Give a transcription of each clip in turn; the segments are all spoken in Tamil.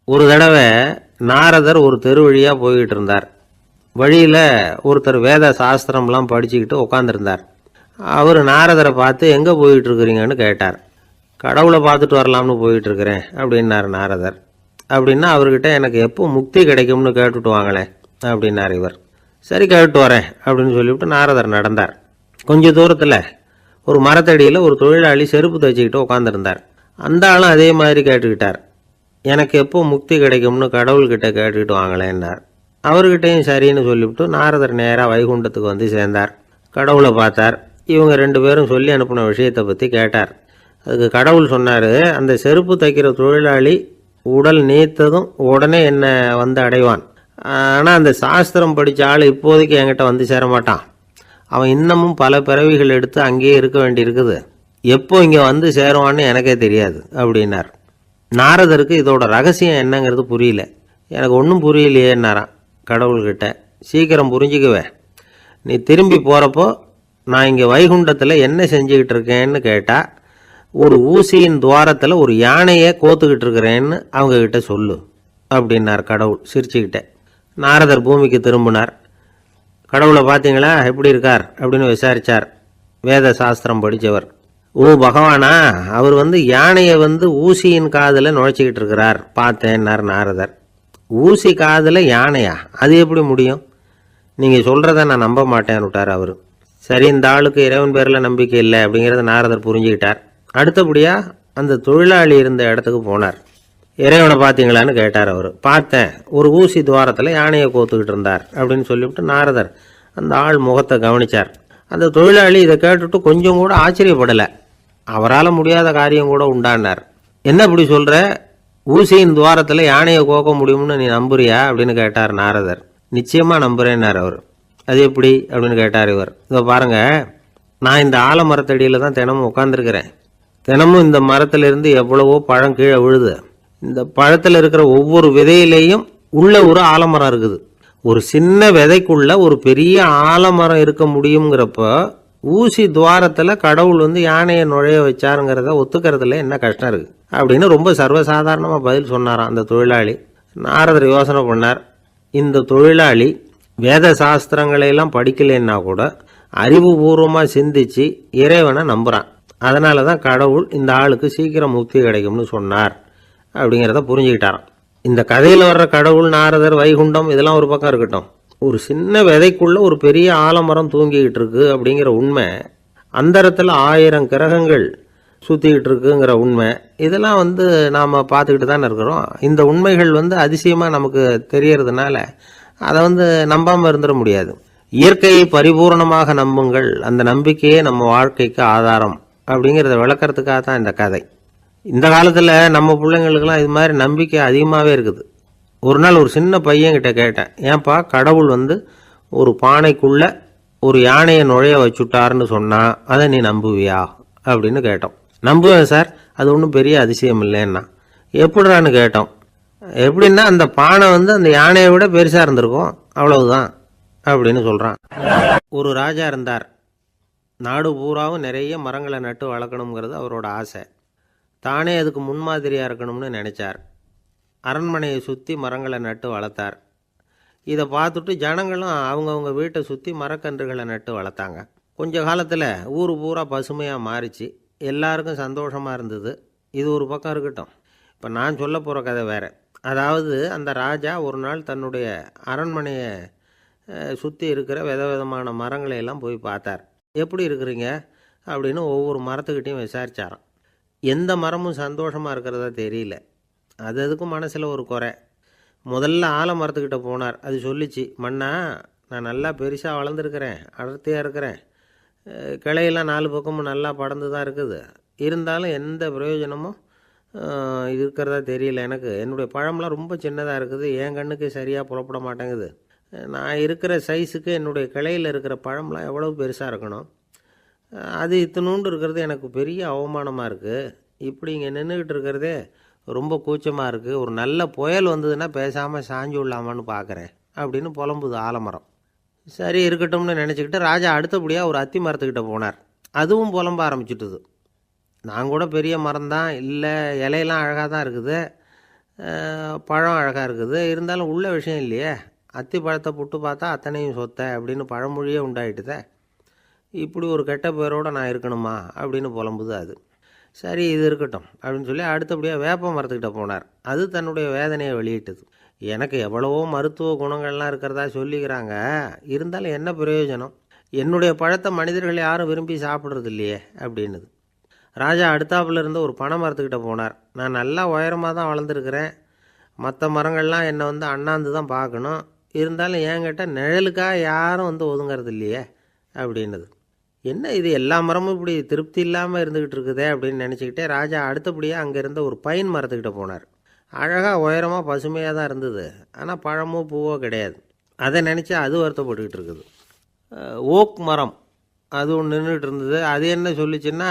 ஒரு தடவை நாரதர் ஒரு தெரு வழியாக போய்கிட்டு இருந்தார். வழியில் ஒருத்தர் வேத சாஸ்திரம்லாம் படிச்சுக்கிட்டு உட்காந்துருந்தார். அவர் நாரதரை பார்த்து எங்கே போயிட்டு இருக்கிறீங்கன்னு கேட்டார். கடவுளை பார்த்துட்டு வரலாம்னு போயிட்டு இருக்கிறேன் அப்படின்னார் நாரதர். அப்படின்னா அவர்கிட்ட எனக்கு எப்போ முக்தி கிடைக்கும்னு கேட்டுட்டு வாங்களேன் அப்படின்னார் இவர். சரி கேட்டு வரேன் அப்படின்னு சொல்லிவிட்டு நாரதர் நடந்தார். கொஞ்சம் தூரத்தில் ஒரு மரத்தடியில் ஒரு தொழிலாளி செருப்பு தைச்சிக்கிட்டு உட்காந்துருந்தார். அந்த ஆளும் அதே மாதிரி கேட்டுக்கிட்டார். எனக்கு எப்போ முக்தி கிடைக்கும்னு கடவுள்கிட்ட கேட்டுக்கிட்டு வாங்களேன்னார். அவர்கிட்டையும் சரின்னு சொல்லிவிட்டு நாரதர் நேராக வைகுண்டத்துக்கு வந்து சேர்ந்தார். கடவுளை பார்த்தார். இவங்க 2 பேரும் சொல்லி அனுப்பின விஷயத்தை பற்றி கேட்டார். அதுக்கு கடவுள் சொன்னார், அந்த செருப்பு தைக்கிற தொழிலாளி உடல் நீத்ததும் உடனே என்னை வந்து அடைவான். ஆனால் அந்த சாஸ்திரம் படித்த ஆள் இப்போதைக்கு என்கிட்ட வந்து சேரமாட்டான். அவன் இன்னமும் பல பிறவிகள் எடுத்து அங்கேயே இருக்க வேண்டியிருக்குது. எப்போ இங்கே வந்து சேருவான்னு எனக்கே தெரியாது அப்படின்னார். நாரதருக்கு இதோட ரகசியம் என்னங்கிறது புரியல. எனக்கு ஒன்றும் புரியலையேன்னாரான் கடவுள்கிட்ட. சீக்கிரம் புரிஞ்சுக்குவேன். நீ திரும்பி போகிறப்போ நான் இங்கே வைகுண்டத்தில் என்ன செஞ்சுக்கிட்டு இருக்கேன்னு கேட்டால், ஒரு ஊசியின் துவாரத்தில் ஒரு யானையை கோத்துக்கிட்டு இருக்கிறேன்னு அவங்கக்கிட்ட சொல்லு அப்படின்னார் கடவுள் சிரிச்சுக்கிட்டே. நாரதர் பூமிக்கு திரும்பினார். கடவுளை பார்த்தீங்களா, எப்படி இருக்கார் அப்படின்னு விசாரித்தார். வேத சாஸ்திரம் படித்தவர். ஓ பகவானா, அவர் யானையை ஊசியின் காதில் நுழைச்சிக்கிட்டு இருக்கிறார் பார்த்தேன்னார் நாரதர். ஊசி காதில் யானையா? அது எப்படி முடியும்? நீங்கள் சொல்கிறத நான் நம்ப மாட்டேன்னு விட்டார் அவர். சரி, இந்த ஆளுக்கு இறைவன் பேரில் நம்பிக்கை இல்லை அப்படிங்கிறத நாரதர் புரிஞ்சுக்கிட்டார். அடுத்தபடியாக அந்த தொழிலாளி இருந்த இடத்துக்கு போனார். இறைவனை பார்த்தீங்களான்னு கேட்டார் அவர். பார்த்தேன், ஒரு ஊசி துவாரத்தில் யானையை கோத்துக்கிட்டு இருந்தார் அப்படின்னு சொல்லிவிட்டு நாரதர் அந்த ஆள் முகத்தை கவனித்தார். அந்த தொழிலாளி இதை கேட்டுட்டு கொஞ்சம் கூட ஆச்சரியப்படலை. அவரால் முடியாத காரியம் கூட உண்டானார். என்ன இப்படி சொல்கிற? ஊசியின் துவாரத்தில் யானையை கோக்க முடியும்னு நீ நம்புறியா அப்படின்னு கேட்டார் நாரதர். நிச்சயமாக நம்புகிறேன்னார் அவர். அது எப்படி அப்படின்னு கேட்டார் இவர். இதை பாருங்கள், நான் இந்த ஆலமரத்தடியில் தான் தினமும் உட்காந்துருக்கிறேன். தினமும் இந்த மரத்திலிருந்து எவ்வளவோ பழம் கீழே விழுது. இந்த பழத்தில் இருக்கிற ஒவ்வொரு விதையிலேயும் உள்ள ஒரு ஆலமரம் இருக்குது. ஒரு சின்ன விதைக்குள்ள ஒரு பெரிய ஆலமரம் இருக்க முடியுங்கிறப்ப ஊசி துவாரத்தில் கடவுள் யானையை நுழைய வச்சாருங்கிறத ஒத்துக்கிறதுல என்ன கஷ்டம் இருக்குது அப்படின்னு ரொம்ப சர்வசாதாரணமாக பதில் சொன்னாராம் அந்த தொழிலாளி. நாரதர் யோசனை பண்ணார். இந்த தொழிலாளி வேத சாஸ்திரங்களையெல்லாம் படிக்கலைன்னா கூட அறிவுபூர்வமாக சிந்திச்சு இறைவனை நம்புகிறான். அதனால தான் கடவுள் இந்த ஆளுக்கு சீக்கிரம் முக்தி கிடைக்கும்னு சொன்னார் அப்படிங்கிறத புரிஞ்சுக்கிட்டாராம். இந்த கதையில் வர்ற கடவுள், நாரதர், வைகுண்டம் இதெல்லாம் ஒரு பக்கம் இருக்கட்டும், ஒரு சின்ன விதைக்குள்ள ஒரு பெரிய ஆலமரம் தூங்கிக்கிட்டு இருக்கு அப்படிங்கிற உண்மை, அந்தரத்தில் 1000 கிரகங்கள் சுற்றிக்கிட்டு இருக்குங்கிற உண்மை, இதெல்லாம் நாம் பார்த்துக்கிட்டு தானே இருக்கிறோம். இந்த உண்மைகள் அதிசயமாக நமக்கு தெரியறதுனால அதை நம்பாமல் இருந்துட முடியாது. இயற்கையை பரிபூர்ணமாக நம்புங்கள், அந்த நம்பிக்கையே நம்ம வாழ்க்கைக்கு ஆதாரம் அப்படிங்கிறத விளக்கறதுக்காக தான் இந்த கதை. இந்த காலத்தில் நம்ம பிள்ளைங்களுக்கெல்லாம் இது மாதிரி நம்பிக்கை அதிகமாகவே இருக்குது. ஒரு நாள் ஒரு சின்ன பையன்கிட்ட கேட்டேன், ஏன்பா கடவுள் ஒரு பானைக்குள்ளே ஒரு யானையை நுழைய வச்சுட்டாருன்னு சொன்னால் அதை நீ நம்புவியா அப்படின்னு கேட்டோம். நம்புவேன் சார், அது ஒன்றும் பெரிய அதிசயம் இல்லைன்னா. எப்படிறான்னு கேட்டோம். எப்படின்னா அந்த பானை அந்த யானையை விட பெருசாக இருந்திருக்கும், அவ்வளவுதான் அப்படின்னு சொல்கிறான். ஒரு ராஜா இருந்தார். நாடு பூராவும் நிறைய மரங்களை நட்டு வளர்க்கணுங்கிறது அவரோட ஆசை. தானே அதுக்கு முன்மாதிரியாக இருக்கணும்னு நினச்சார். அரண்மனையை சுற்றி மரங்களை நட்டு வளர்த்தார். இதை பார்த்துட்டு ஜனங்களும் அவங்கவுங்க வீட்டை சுற்றி மரக்கன்றுகளை நட்டு வளர்த்தாங்க. கொஞ்ச காலத்தில் ஊர் பூரா பசுமையாக மாறிச்சு. எல்லாருக்கும் சந்தோஷமாக இருந்தது. இது ஒரு பக்கம் இருக்கட்டும். இப்போ நான் சொல்ல போகிற கதை வேறு. அதாவது அந்த ராஜா ஒரு நாள் தன்னுடைய அரண்மனையை சுற்றி இருக்கிற விதவிதமான மரங்களையெல்லாம் போய் பார்த்தார். எப்படி இருக்கிறீங்க அப்படின்னு ஒவ்வொரு மரத்துக்கிட்டையும் விசாரித்தாராம். எந்த மரமும் சந்தோஷமாக இருக்கிறதா தெரியல. அது அதுக்கும் மனசில் ஒரு குறை. முதல்ல ஆலமரத்துக்கிட்ட போனார். அது சொல்லிச்சு, மண்ணா, நான் நல்லா பெருசாக வளர்ந்துருக்கிறேன், அடர்த்தியாக இருக்கிறேன், கிளையெல்லாம் 4 பக்கமும் நல்லா படர்ந்து தான் இருக்குது. இருந்தாலும் எந்த பிரயோஜனமும் இருக்கிறதா தெரியல எனக்கு. என்னுடைய பழம்லாம் ரொம்ப சின்னதாக இருக்குது, என் கண்ணுக்கு சரியாக புறப்பட மாட்டேங்குது. நான் இருக்கிற சைஸுக்கு என்னுடைய கிளையில் இருக்கிற பழம்லாம் எவ்வளோ பெருசாக இருக்கணும். அது இத்தினூண்டு இருக்கிறது எனக்கு பெரிய அவமானமாக இருக்குது. இப்படி இங்கே நின்றுக்கிட்டு இருக்கிறதே ரொம்ப கூச்சமாக இருக்குது. ஒரு நல்ல புயல் வந்ததுன்னா பேசாமல் சாஞ்சு விடலாமான்னு பார்க்குறேன் அப்படின்னு புலம்புது ஆலமரம். சரி இருக்கட்டும்னு நினச்சிக்கிட்டு ராஜா அடுத்தபடியாக ஒரு அத்தி மரத்துக்கிட்ட போனார். அதுவும் புலம்ப ஆரம்பிச்சுட்டுது. நான் கூட பெரிய மரம் தான், இல்லை இலையெல்லாம் அழகாக தான் இருக்குது, பழம் அழகாக இருக்குது, இருந்தாலும் உள்ள விஷயம் இல்லையே. அத்தி பழத்தை புட்டு பார்த்தா அத்தனையும் சொத்தை அப்படின்னு பழமொழியே உண்டாயிட்டுதே. இப்படி ஒரு கெட்ட பேரோடு நான் இருக்கணுமா அப்படின்னு புலம்புது அது. சரி, இது இருக்கட்டும் அப்படின்னு சொல்லி அடுத்தபடியாக வேப்ப மரத்துக்கிட்ட போனார். அது தன்னுடைய வேதனையை வெளியிட்டது. எனக்கு எவ்வளவோ மருத்துவ குணங்கள்லாம் இருக்கிறதா சொல்லிக்கிறாங்க, இருந்தாலும் என்ன பிரயோஜனம்? என்னுடைய பழத்தை மனிதர்கள் யாரும் விரும்பி சாப்பிட்றது இல்லையே அப்படின்னுது. ராஜா அடுத்தாப்புல இருந்த ஒரு பனை மரத்துக்கிட்ட போனார். நான் நல்லா உயரமாக தான் வளர்ந்துருக்கிறேன், மற்ற மரங்கள்லாம் என்னை அண்ணாந்து தான் பார்க்கணும், இருந்தாலும் என்கிட்ட நிழலுக்காக யாரும் ஒதுங்கிறது இல்லையே அப்படின்னுது. என்ன இது, எல்லா மரமும் இப்படி திருப்தி இல்லாமல் இருந்துக்கிட்டு இருக்குதே அப்படின்னு நினச்சிக்கிட்டே ராஜா அடுத்தபடியாக அங்கே இருந்த ஒரு பைன் மரத்துக்கிட்ட போனார். அழகாக உயரமாக பசுமையாக தான் இருந்தது, ஆனால் பழமோ பூவோ கிடையாது. அதை நினச்சி அது வருத்தப்பட்டுக்கிட்டு இருக்குது. ஓக் மரம் அது ஒன்று நின்றுட்டு இருந்தது. அது என்ன சொல்லிச்சுன்னா,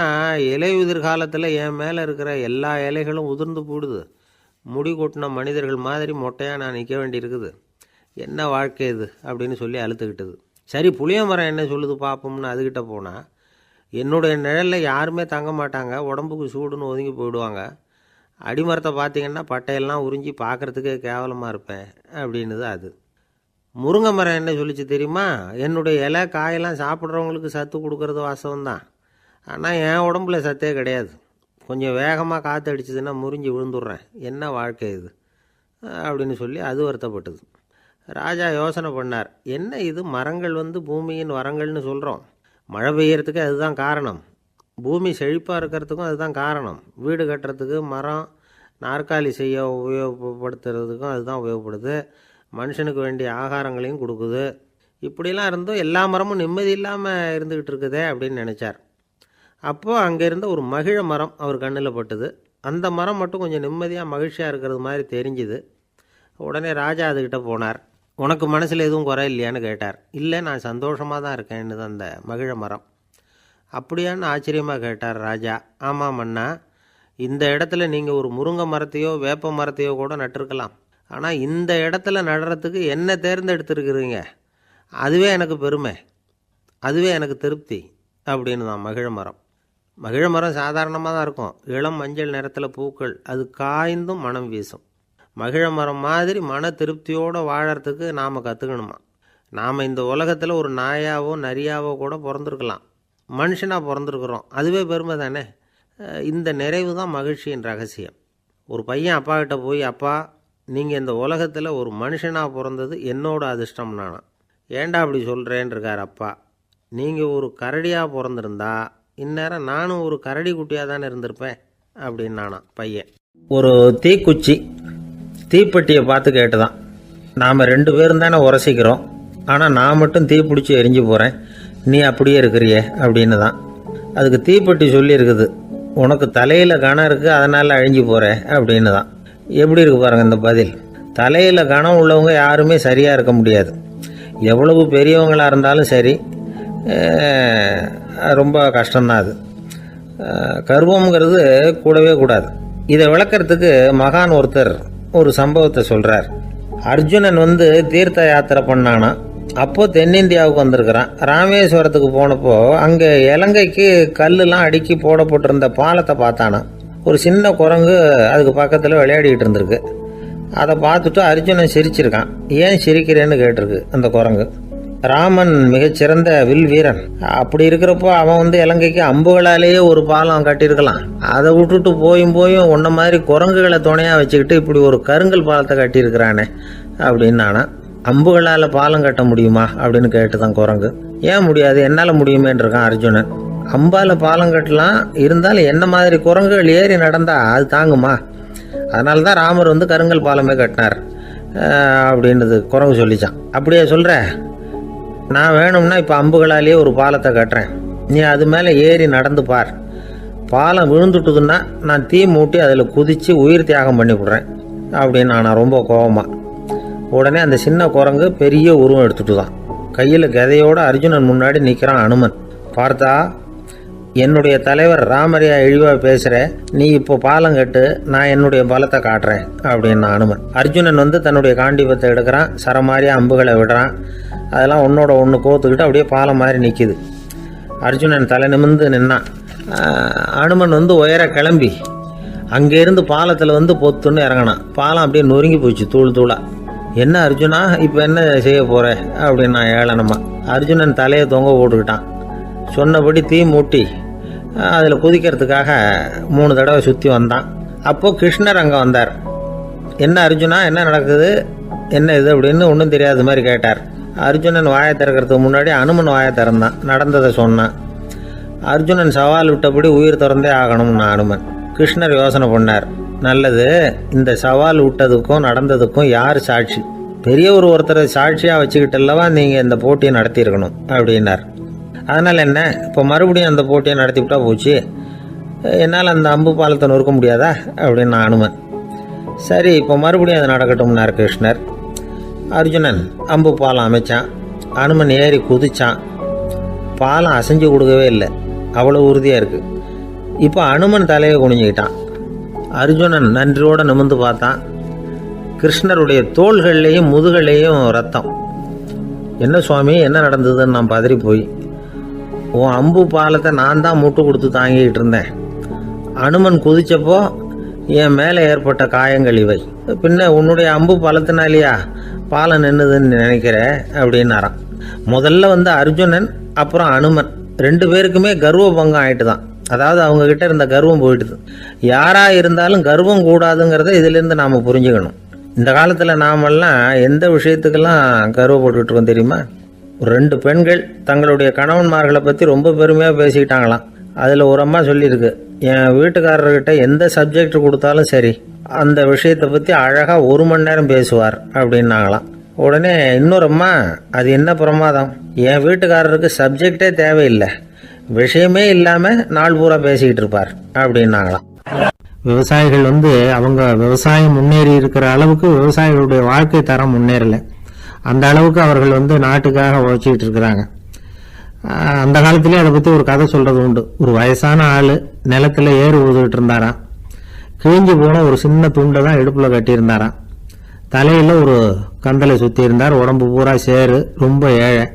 இலை உதிர் காலத்தில் என் மேலே இருக்கிற எல்லா இலைகளும் உதிர்ந்து போடுது, முடி கொட்டின மனிதர்கள் மாதிரி மொட்டையாக நான் நிற்க வேண்டியிருக்குது, என்ன வாழ்க்கை இது அப்படின்னு சொல்லி அழுத்துக்கிட்டது. சரி, புளிய மரம் என்ன சொல்லுது பார்ப்போம்னு அதுக்கிட்ட போனால், என்னுடைய நிழலில் யாருமே தங்க மாட்டாங்க, உடம்புக்கு சூடுன்னு ஒதுங்கி போயிடுவாங்க, அடிமரத்தை பார்த்திங்கன்னா பட்டையெல்லாம் உறிஞ்சி பார்க்குறதுக்கே கேவலமாக இருப்பேன் அப்படின்னுது அது. முருங்கை மரம் என்ன சொல்லிச்சு தெரியுமா, என்னுடைய இலை காயெல்லாம் சாப்பிட்றவங்களுக்கு சத்து கொடுக்கறது வாசம்தான், ஆனால் என் உடம்புல சத்தே கிடையாது, கொஞ்சம் வேகமாக காற்று அடிச்சதுன்னா முறிஞ்சி விழுந்துடுறேன், என்ன வாழ்க்கை இது அப்படின்னு சொல்லி அது வருத்தப்பட்டது. ராஜா யோசனை பண்ணார். என்ன இது, மரங்கள் பூமியின் வரங்கள்னு சொல்கிறோம், மழை பெய்யறதுக்கு அதுதான் காரணம், பூமி செழிப்பாக இருக்கிறதுக்கும் அதுதான் காரணம், வீடு கட்டுறதுக்கு மரம், நாற்காலி செய்ய உபயோகப்படுத்துறதுக்கும் அதுதான் உபயோகப்படுது, மனுஷனுக்கு வேண்டிய ஆகாரங்களையும் கொடுக்குது, இப்படிலாம் இருந்தும் எல்லா மரமும் நிம்மதி இல்லாமல் இருந்துக்கிட்டு இருக்குதே அப்படின்னு நினச்சார். அப்போது அங்கே இருந்த ஒரு மகிழ மரம் அவர் கண்ணில் பட்டுது. அந்த மரம் மட்டும் கொஞ்சம் நிம்மதியாக மகிழ்ச்சியாக இருக்கிறது மாதிரி தெரிஞ்சுது. உடனே ராஜா அதுக்கிட்ட போனார். உனக்கு மனசில் எதுவும் குறை இல்லையான்னு கேட்டார். இல்லை, நான் சந்தோஷமாக தான் இருக்கேன்னு தான் அந்த மகிழ மரம். அப்படியான்னு ஆச்சரியமாக கேட்டார் ராஜா. ஆமாம் அண்ணா, இந்த இடத்துல நீங்கள் ஒரு முருங்கை மரத்தையோ வேப்ப மரத்தையோ கூட நட்டிருக்கலாம், ஆனால் இந்த இடத்துல நடுறதுக்கு என்ன தேர்ந்தெடுத்துருக்குறீங்க, அதுவே எனக்கு பெருமை, அதுவே எனக்கு திருப்தி அப்படின்னு தான் மகிழ மரம். மகிழ மரம் சாதாரணமாக தான் இருக்கும், இளம் மஞ்சள் நிறத்தில் பூக்கள், அது காய்ந்தும் மனம் வீசும். மகிழ மரம் மாதிரி மன திருப்தியோடு வாழறதுக்கு நாம் கற்றுக்கணுமா. நாம் இந்த உலகத்தில் ஒரு நாயாவோ நரியாவோ கூட பிறந்திருக்கலாம், மனுஷனாக பிறந்திருக்கிறோம், அதுவே பெருமை தானே. இந்த நிறைவு தான் மகிழ்ச்சியின் ரகசியம். ஒரு பையன் அப்பா கிட்ட போய், அப்பா நீங்கள் இந்த உலகத்தில் ஒரு மனுஷனாக பிறந்தது என்னோட அதிர்ஷ்டம் நானா. ஏண்டா அப்படி சொல்கிறேன்னு இருக்கார் அப்பா. நீங்கள் ஒரு கரடியாக பிறந்திருந்தா இந்நேரம் நானும் ஒரு கரடி குட்டியாக தானே இருந்திருப்பேன் அப்படின்னு நானா பையன். ஒரு தீக்குச்சி தீப்பெட்டியை பார்த்து கேட்டுதான், நாம் 2 பேரும் தானே உரசிக்கிறோம், ஆனால் நான் மட்டும் தீ பிடிச்சி எரிஞ்சு போகிறேன், நீ அப்படியே இருக்கிறியே அப்படின்னு தான். அதுக்கு தீப்பெட்டி சொல்லியிருக்குது, உனக்கு தலையில் கணம் இருக்குது அதனால் அழிஞ்சு போகிற அப்படின்னு தான். எப்படி இருக்கு பாருங்கள் இந்த பதில். தலையில் கணம் உள்ளவங்க யாருமே சரியாக இருக்க முடியாது, எவ்வளவு பெரியவங்களாக இருந்தாலும் சரி, ரொம்ப கஷ்டம்தான் அது. கர்வம்ங்கிறது கூடவே கூடாது. இதை விளக்கிறதுக்கு மகான் ஒருத்தர் ஒரு சம்பவத்தை சொல்கிறார். அர்ஜுனன் தீர்த்த யாத்திரை பண்ணானா, அப்போது தென்னிந்தியாவுக்கு வந்திருக்கிறான். ராமேஸ்வரத்துக்கு போனப்போ அங்கே இலங்கைக்கு கல்லுலாம் அடுக்கி போடப்பட்டிருந்த பாலத்தை பார்த்தானா. ஒரு சின்ன குரங்கு அதுக்கு பக்கத்தில் விளையாடிக்கிட்டு இருந்திருக்கு. அதை பார்த்துட்டு அர்ஜுனன் சிரிச்சிருக்கான். ஏன் சிரிக்கிறேன்னு கேட்டிருக்கு அந்த குரங்கு. ராமன் மிகச்சிறந்த வில் வீரன், அப்படி இருக்கிறப்போ அவன் இலங்கைக்கு அம்புகளாலேயே ஒரு பாலம் கட்டியிருக்கலாம், அதை விட்டுட்டு போயும் உன்ன மாதிரி குரங்குகளை துணையாக வச்சுக்கிட்டு இப்படி ஒரு கருங்கல் பாலத்தை கட்டியிருக்கிறானே அப்படின்னு நானா. அம்புகளால் பாலம் கட்ட முடியுமா அப்படின்னு கேட்டுதான் குரங்கு. ஏன் முடியாது, என்னால் முடியுமேன்னு இருக்கான் அர்ஜுனன். அம்பால் பாலம் கட்டலாம், இருந்தாலும் என்ன மாதிரி குரங்குகள் ஏறி நடந்தா அது தாங்குமா, அதனால தான் ராமர் கருங்கல் பாலமே கட்டினார் அப்படின்றது குரங்கு சொல்லிச்சான். அப்படியே சொல்கிற, நான் வேணும்னா இப்போ அம்புகளாலேயே ஒரு பாலத்தை கட்டுறேன், நீ அது மேலே ஏறி நடந்து பார், பாலம் விழுந்துட்டுதுன்னா நான் தீ மூட்டி அதில் குதித்து உயிர் தியாகம் பண்ணி விட்றேன் அப்படின்னு நான் ரொம்ப கோபமாக. உடனே அந்த சின்ன குரங்கு பெரிய உருவம் எடுத்துட்டு தான் கையில் கதையோடு அர்ஜுனன் முன்னாடி நிற்கிறான் அனுமன். பார்த்தா, என்னுடைய தலைவர் ராமரையா இழிவாக பேசுகிற, நீ இப்போ பாலம் கட்டு, நான் என்னுடைய பலத்தை காட்டுறேன் அப்படின்னு அனுமன். அர்ஜுனன் தன்னுடைய காண்டிபத்தை எடுக்கிறான், சரமாரியா அம்புகளை விடுறான், அதெல்லாம் ஒன்றோட ஒன்று கோத்துக்கிட்டு அப்படியே பாலம் மாதிரி நிற்கிது. அர்ஜுனன் தலை நிமிர்ந்து நின்னான். அனுமன் உயர கிளம்பி அங்கேருந்து பாலத்தில் வந்து பொத்துன்னு இறங்கினான். பாலம் அப்படியே நொறுங்கி போச்சு தூள் தூளாக. என்ன அர்ஜுனா, இப்போ என்ன செய்ய போகிற அப்படின்னா ஏளனமா. அர்ஜுனன் தலையை தொங்க போட்டுக்கிட்டான். சொன்னபடி தீ மூட்டி அதில் குதிக்கிறதுக்காக 3 தடவை சுற்றி வந்தான். அப்போது கிருஷ்ணர் அங்கே வந்தார். என்ன அர்ஜுனா, என்ன நடக்குது, என்ன இது அப்படின்னு ஒன்றும் தெரியாத மாதிரி கேட்டார். அர்ஜுனன் வாயை திறக்கிறதுக்கு முன்னாடி அனுமன் வாயை திறந்தான், நடந்ததை சொன்னான். அர்ஜுனன் சவால் விட்டபடி உயிர் திறந்தே ஆகணும்னு அனுமன். கிருஷ்ணர் யோசனை பண்ணார். நல்லது, இந்த சவால் விட்டதுக்கும் நடந்ததுக்கும் யார் சாட்சி? பெரியவர் ஒருத்தரை சாட்சியாக வச்சுக்கிட்டல்லவா நீங்கள் இந்த போட்டியை நடத்தியிருக்கணும் அப்படின்னார். அதனால் என்ன, இப்போ மறுபடியும் அந்த போட்டியை நடத்திவிட்டா போச்சு, என்னால் அந்த அம்பு பாலத்தை நொறுக்க முடியாதா அப்படின்னு அனுமன். சரி, இப்போ மறுபடியும் அது நடக்கட்டும்னார் கிருஷ்ணர். அர்ஜுனன் அம்பு பாலம் அமைச்சான். அனுமன் ஏறி குதிச்சான். பாலம் அசைஞ்சு கொடுக்கவே இல்லை, அவ்வளோ உறுதியாக இருக்குது. இப்போ அனுமன் தலையை குனிஞ்சிக்கிட்டான். அர்ஜுனன் நன்றியோடு நிமிர்ந்து பார்த்தான். கிருஷ்ணருடைய தோள்கள்லேயும் முதுகள்லேயும் ரத்தம். என்ன சுவாமி, என்ன நடந்ததுன்னு நான் பதறி போய், உன் அம்பு பாலத்தை நான் தான் முட்டு கொடுத்து தாங்கிக்கிட்டு இருந்தேன். அனுமன் குதிச்சப்போ என் மேலே ஏற்பட்ட காயங்கள் இவை. பின்ன உன்னுடைய அம்பு பாலத்தினாலேயா பாலம் நின்றுதுன்னு நினைக்கிற அப்படின்னாராம். முதல்ல வந்து அர்ஜுனன், அப்புறம் அனுமன் 2 பேருக்குமே கர்வ பங்கம் ஆயிட்டு தான். அதாவது அவங்கக்கிட்ட இருந்த கர்வம் போயிட்டுது. யாராக இருந்தாலும் கர்வம் கூடாதுங்கிறத இதிலேருந்து நாம் புரிஞ்சுக்கணும். இந்த காலத்தில் நாமெல்லாம் எந்த விஷயத்துக்கெல்லாம் கர்வப்பட்டுக்கிட்டு இருக்கோம் தெரியுமா? 2 பெண்கள் தங்களுடைய கணவன்மார்களை பற்றி ரொம்ப பெருமையாக பேசிக்கிட்டாங்களாம். அதில் ஒரு அம்மா சொல்லியிருக்கு, என் வீட்டுக்காரர்கிட்ட எந்த சப்ஜெக்ட் கொடுத்தாலும் சரி அந்த விஷயத்தை பற்றி அழகாக 1 மணி நேரம் பேசுவார் அப்படின்னாங்களாம். உடனே இன்னொரு அம்மா, அது என்ன பிரமாதம், என் வீட்டுக்காரருக்கு சப்ஜெக்டே தேவையில்லை, விஷயமே இல்லாமல் நாள் பூரா பேசிக்கிட்டு இருப்பார் அப்படின்னாங்களாம். விவசாயிகள் வந்து அவங்க விவசாயம் முன்னேறி இருக்கிற அளவுக்கு விவசாயிகளுடைய வாழ்க்கை தரம் முன்னேறலை. அந்த அளவுக்கு அவர்கள் வந்து நாட்டுக்காக உழைச்சிக்கிட்டு இருக்கிறாங்க. அந்த காலத்திலே அதை பற்றி ஒரு கதை சொல்கிறது உண்டு. ஒரு வயசான ஆள் நிலத்தில் ஏறு ஊதுகிட்டு இருந்தாராம். கிழிஞ்சு போன ஒரு சின்ன துண்டை தான் இடுப்பில் கட்டியிருந்தாராம். தலையில் ஒரு கந்தலை சுற்றி இருந்தார். உடம்பு பூரா சேரு, ரொம்ப ஏழை.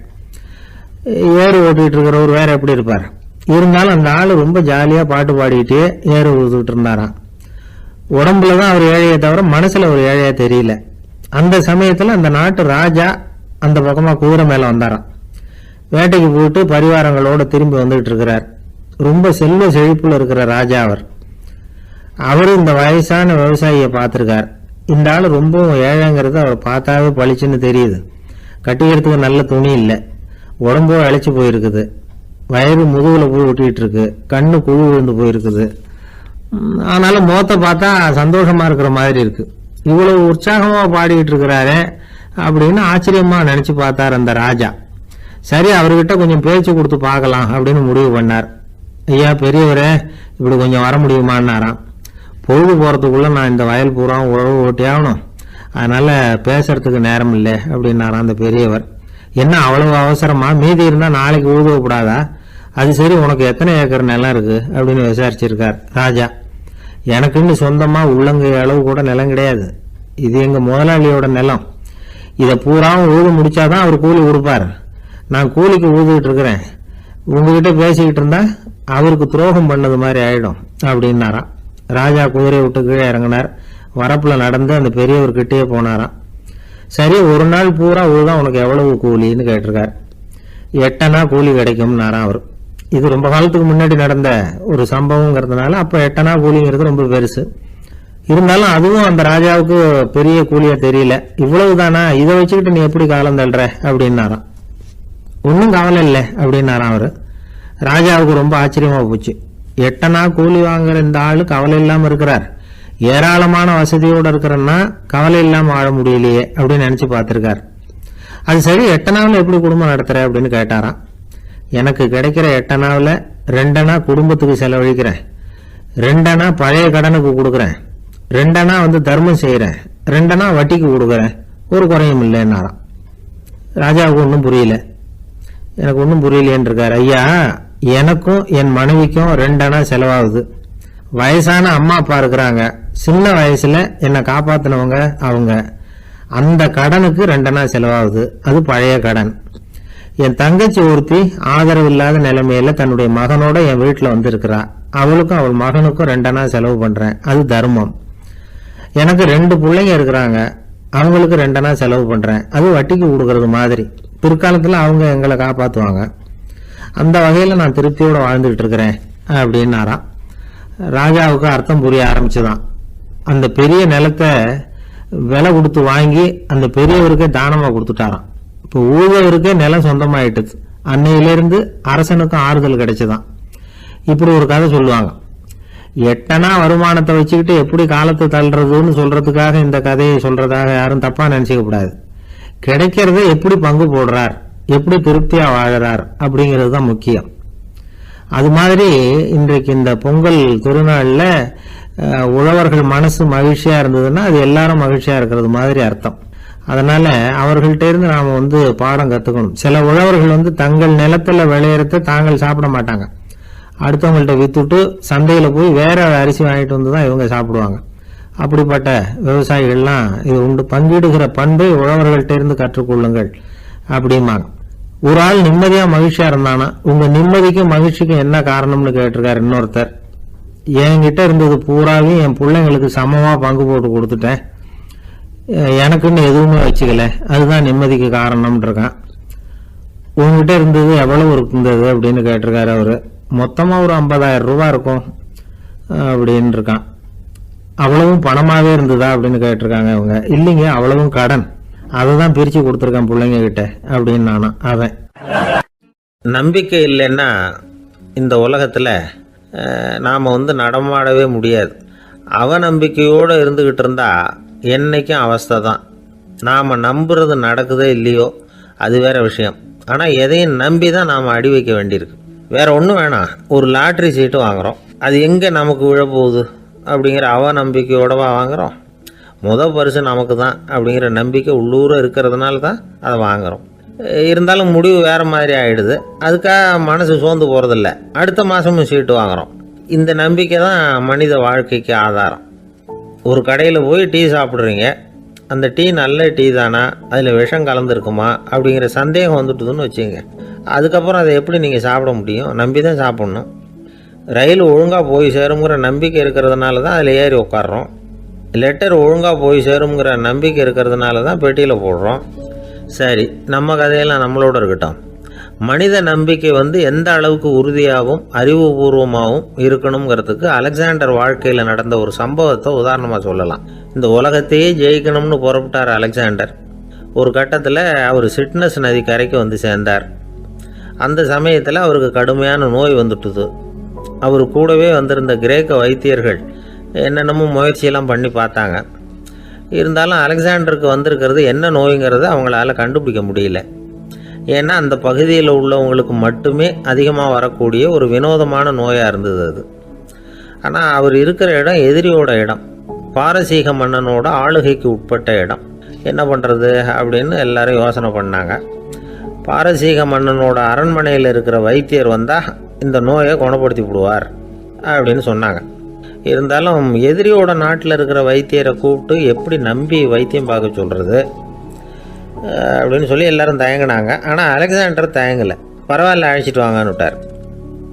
ஏறு ஓட்டிகிட்டு இருக்கிறவர் வேறு எப்படி இருப்பார்? இருந்தாலும் அந்த ஆள் ரொம்ப ஜாலியாக பாட்டு பாடிக்கிட்டே ஏறு ஊதுகிட்டு இருந்தாராம். உடம்புல தான் அவர் ஏழையை தவிர மனசில் ஒரு ஏழையாக தெரியல. அந்த சமயத்தில் அந்த நாட்டு ராஜா அந்த பக்கமாக குதிரை மேலே வந்தாராம். வேட்டைக்கு போயிட்டு பரிவாரங்களோடு திரும்பி வந்துகிட்டு இருக்கிறார். ரொம்ப செல்வ செழிப்பில் இருக்கிற ராஜா அவர் இந்த வயசான விவசாயியை பார்த்துருக்கார். இந்த ஆள் ரொம்பவும் ஏழைங்கிறது அவர் பார்த்தாவே பளிச்சுன்னு தெரியுது. கட்டிக்கிறதுக்கு நல்ல துணி இல்லை, உடம்போ இழைச்சி போயிருக்குது, வயிறு முதுகில் போய் ஒட்டிகிட்டு இருக்கு, கண்ணு குழு விழுந்து போயிருக்குது. ஆனாலும் முகத்தை பார்த்தா சந்தோஷமாக இருக்கிற மாதிரி இருக்கு. இவ்வளவு உற்சாகமாக பாடிக்கிட்டு இருக்கிறாரே அப்படின்னு ஆச்சரியமாக நினச்சி பார்த்தார் அந்த ராஜா. சரி, அவர்கிட்ட கொஞ்சம் பேச்சு கொடுத்து பார்க்கலாம் அப்படின்னு முடிவு பண்ணார். ஐயா பெரியவரே, இப்படி கொஞ்சம் வர முடியுமான்னாராம். பொழுது போகிறதுக்குள்ளே நான் இந்த வயல் பூரா உழவு ஓட்டி ஆகணும், அதனால் பேசுறதுக்கு நேரம் இல்லை அப்படின்னாராம் அந்த பெரியவர். என்ன அவ்வளவு அவசரமா, மீதி இருந்தால் நாளைக்கு உழுதப்படாதா? அது சரி, உனக்கு எத்தனை ஏக்கர் நிலம் இருக்குது அப்படின்னு விசாரிச்சிருக்கார் ராஜா. எனக்குன்னு சொந்தமாக உள்ளங்கை அளவு கூட நிலம் கிடையாது. இது எங்கள் முதலாளியோட நிலம். இதை பூராவும் உழுது முடிச்சாதான் அவர் கூலி கொடுப்பார். நான் கூலிக்கு ஊதுகிட்டு இருக்கிறேன். உங்ககிட்ட பேசிக்கிட்டு இருந்தா அவருக்கு துரோகம் பண்ணது மாதிரி ஆயிடும் அப்படின்னாராம். ராஜா குதிரை விட்டு கீழே இறங்கினார். வரப்புல நடந்து அந்த பெரியவர்கிட்டே போனாராம். சரி, ஒரு நாள் பூரா உழுதான் உனக்கு எவ்வளவு கூலின்னு கேட்டிருக்கார். 8 அணா கூலி கிடைக்கும்னாராம் அவர். இது ரொம்ப காலத்துக்கு முன்னாடி நடந்த ஒரு சம்பவங்கிறதுனால அப்போ 8 அணா கூலிங்கிறது ரொம்ப பெருசு. இருந்தாலும் அதுவும் அந்த ராஜாவுக்கு பெரிய கூலியா தெரியல. இவ்வளவுதானா, இதை வச்சுக்கிட்டு நீ எப்படி காலம் தள்ளுற அப்படின்னாராம். ஒன்றும் கவலை இல்லை அப்படின்னாராம் அவர். ராஜாவுக்கு ரொம்ப ஆச்சரியமா போச்சு. 8 அணா கூலி வாங்குற இந்த ஆளு கவலை இல்லாமல் இருக்கிறார், ஏராளமான வசதியோடு இருக்கிறன்னா கவலை இல்லாமல் வாழ முடியலையே அப்படின்னு நினச்சி பார்த்துருக்கார். அது சரி, 8 அணாவில் எப்படி குடும்பம் நடத்துகிற அப்படின்னு கேட்டாராம். எனக்கு கிடைக்கிற 8 அணாவில் 2 அணா குடும்பத்துக்கு செலவழிக்கிறேன், 2 அணா பழைய கடனுக்கு கொடுக்குறேன், 2 அணா வந்து தர்மம் செய்கிறேன், 2 அணா வட்டிக்கு கொடுக்குறேன், ஒரு குறையும் இல்லைன்னாராம். ராஜாவுக்கு ஒன்றும் புரியல. எனக்கு ஒன்றும் புரியலேன்னு இருக்கார். ஐயா, எனக்கும் என் மனைவிக்கும் 2 அணா செலவாகுது. வயசான அம்மா அப்பா இருக்கிறாங்க, சின்ன வயசுல என்னை காப்பாத்தினவங்க அவங்க. அந்த கடனுக்கு 2 அணா செலவாகுது, அது பழைய கடன். என் தங்கச்சி ஒருத்தி ஆதரவு இல்லாத நிலைமையில தன்னுடைய மகனோட என் வீட்டில் வந்து இருக்கிறா. அவளுக்கும் அவள் மகனுக்கும் 2 அணா செலவு பண்றேன், அது தர்மம். எனக்கு 2 பிள்ளைங்க இருக்கிறாங்க, அவங்களுக்கு 2 அணா செலவு பண்றேன், அது வட்டிக்கு கொடுக்கறது மாதிரி. பிற்காலத்துல அவங்க எங்களை காப்பாற்றுவாங்க. அந்த வகையில நான் திருப்தியோட வாழ்ந்துகிட்டு இருக்கிறேன் அப்படின்னாராம். ராஜாவுக்கு அர்த்தம் புரிய ஆரம்பிச்சுதான். அந்த பெரிய நிலத்தை விலை கொடுத்து வாங்கி அந்த பெரியவருக்கே தானமா கொடுத்துட்டாராம். இப்போ ஊழவருக்கே நிலம் சொந்தமாயிட்டுது. அன்னையிலிருந்து அரசனுக்கும் ஆறுதல் கிடைச்சுதான். இப்படி ஒரு கதை சொல்லுவாங்க. 8 அணா வருமானத்தை வச்சுக்கிட்டு எப்படி காலத்தை தள்ளுறதுன்னு சொல்றதுக்காக இந்த கதையை சொல்றதாக யாரும் தப்பா நினைச்சுக்க கூடாது. கிடைக்கிறத எப்படி பங்கு போடுறார், எப்படி திருப்தியா வாழறார் அப்படிங்கிறது தான் முக்கியம். அது மாதிரி இன்றைக்கு இந்த பொங்கல் திருநாள்ல உழவர்கள் மனசு மகிழ்ச்சியா இருந்ததுன்னா அது எல்லாரும் மகிழ்ச்சியா இருக்கிறது மாதிரி அர்த்தம். அதனால அவர்கள்ட்ட இருந்து நாம பாடம் கத்துக்கணும். சில உழவர்கள் தங்கள் நிலத்துல விளையறத தாங்கள் சாப்பிட மாட்டாங்க, அடுத்தவங்கள்ட்ட வித்துட்டு சந்தையில போய் வேற அரிசி வாங்கிட்டு வந்து தான் இவங்க சாப்பிடுவாங்க. அப்படிப்பட்ட விவசாயிகள்லாம் இது உண்டு. பங்கிடுகிற பண்பை உழவர்கள்ட்ட இருந்து கற்றுக்கொள்ளுங்கள் அப்படிம்பாங்க. ஒரு ஆள் நிம்மதியா மகிழ்ச்சியா இருந்தானா, உங்க நிம்மதிக்கும் மகிழ்ச்சிக்கும் என்ன காரணம்னு கேட்டிருக்காரு இன்னொருத்தர். என்கிட்ட இருந்தது பூராவையும் என் பிள்ளைங்களுக்கு சமமா பங்கு போட்டு கொடுத்துட்டேன், எனக்குன்னு எதுவுமே வச்சுக்கல, அதுதான் நிம்மதிக்கு காரணம்னு இருக்கான். உங்ககிட்ட இருந்தது எவ்வளவு இருந்தது அப்படின்னு கேட்டிருக்காரு அவரு. மொத்தமா ஒரு 50,000 ரூபாய் இருக்கும் அப்படின்னு இருக்கான். அவ்வளவும் பணமாவே இருந்ததா அப்படின்னு கேட்டிருக்காங்க இவங்க. இல்லைங்க, அவ்வளவும் கடன், அதை தான் பிரிச்சு கொடுத்துருக்கேன் பிள்ளைங்க கிட்ட அப்படின்னு நானா. அவன் நம்பிக்கை இல்லைன்னா இந்த உலகத்துல நாம நடமாடவே முடியாது. அவநம்பிக்கையோடு இருந்துகிட்டு இருந்தா என்னைக்கும் அவஸ்தை தான். நாம நம்புறது நடக்குதோ இல்லையோ அது வேற விஷயம். ஆனா எதையும் நம்பி தான் நாம அடி வைக்க வேண்டியிருக்கு. வேற ஒன்றும் வேணாம், ஒரு லாட்ரி சீட்டு வாங்குறோம், அது எங்க நமக்கு விழப்போகுது அப்படிங்கிற அவநம்பிக்கையோடவா வாங்குறோம். பரிசு நமக்கு தான் அப்படிங்கிற நம்பிக்கை உள்ளூர இருக்கிறதுனால தான் அதை வாங்குறோம். இருந்தாலும் முடிவு வேற மாதிரி ஆயிடுது. அதுக்காக மனசு சோர்ந்து போறதில்ல, அடுத்த மாசமும் சீட்டு வாங்குறோம். இந்த நம்பிக்கை தான் மனித வாழ்க்கைக்கு ஆதாரம். ஒரு கடையில் போய் டீ சாப்பிட்றீங்க, அந்த டீ நல்ல டீ தானா, அதில் விஷம் கலந்துருக்குமா அப்படிங்கிற சந்தேகம் வந்துட்டுதுன்னு வச்சுங்க. அதுக்கப்புறம் அதை எப்படி நீங்கள் சாப்பிட முடியும்? நம்பி தான் சாப்பிட்ணும். ரயில் ஒழுங்காக போய் சேருங்கிற நம்பிக்கை இருக்கிறதுனால தான் அதில் ஏறி உட்காடுறோம். லெட்டர் ஒழுங்காக போய் சேருங்கிற நம்பிக்கை இருக்கிறதுனால தான் பெட்டியில் போடுறோம். சரி, நம்ம கதையெல்லாம் நம்மளோட இருக்கட்டும். மனித நம்பிக்கை எந்த அளவுக்கு உறுதியாகவும் அறிவுபூர்வமாகவும் இருக்கணுங்கிறதுக்கு அலெக்சாண்டர் வாழ்க்கையில் நடந்த ஒரு சம்பவத்தை உதாரணமாக சொல்லலாம். இந்த உலகத்தையே ஜெயிக்கணும்னு புறப்பட்டார் அலெக்சாண்டர். ஒரு கட்டத்தில் அவர் சிட்னஸ் நதி கரைக்கு சேர்ந்தார். அந்த சமயத்தில் அவருக்கு கடுமையான நோய் வந்துட்டுது. அவர் கூடவே வந்திருந்த கிரேக்க வைத்தியர்கள் என்னென்னமோ முயற்சியெல்லாம் பண்ணி பார்த்தாங்க. இருந்தாலும் அலெக்சாண்டருக்கு வந்திருக்கிறது என்ன நோய்ங்கிறத அவங்களால கண்டுபிடிக்க முடியல. ஏன்னா அந்த பகுதியில் உள்ளவங்களுக்கு மட்டுமே அதிகமாக வரக்கூடிய ஒரு வினோதமான நோயாக இருந்தது அது. ஆனால் அவர் இருக்கிற இடம் எதிரியோட இடம், பாரசீக மன்னனோட ஆளுகைக்கு உட்பட்ட இடம். என்ன பண்ணுறது அப்படின்னு எல்லாரும் யோசனை பண்ணாங்க. பாரசீக மன்னனோட அரண்மனையில் இருக்கிற வைத்தியர் வந்தால் இந்த நோயை குணப்படுத்தி விடுவார் அப்படின்னு சொன்னாங்க. இருந்தாலும் எதிரியோட நாட்டில் இருக்கிற வைத்தியரை கூப்பிட்டு எப்படி நம்பி வைத்தியம் பார்க்க சொல்கிறது அப்படின்னு சொல்லி எல்லாரும் தயங்கினாங்க. ஆனால் அலெக்சாண்டர் தயங்கலை. பரவாயில்ல, அழைச்சிட்டு வாங்கன்னு விட்டார்.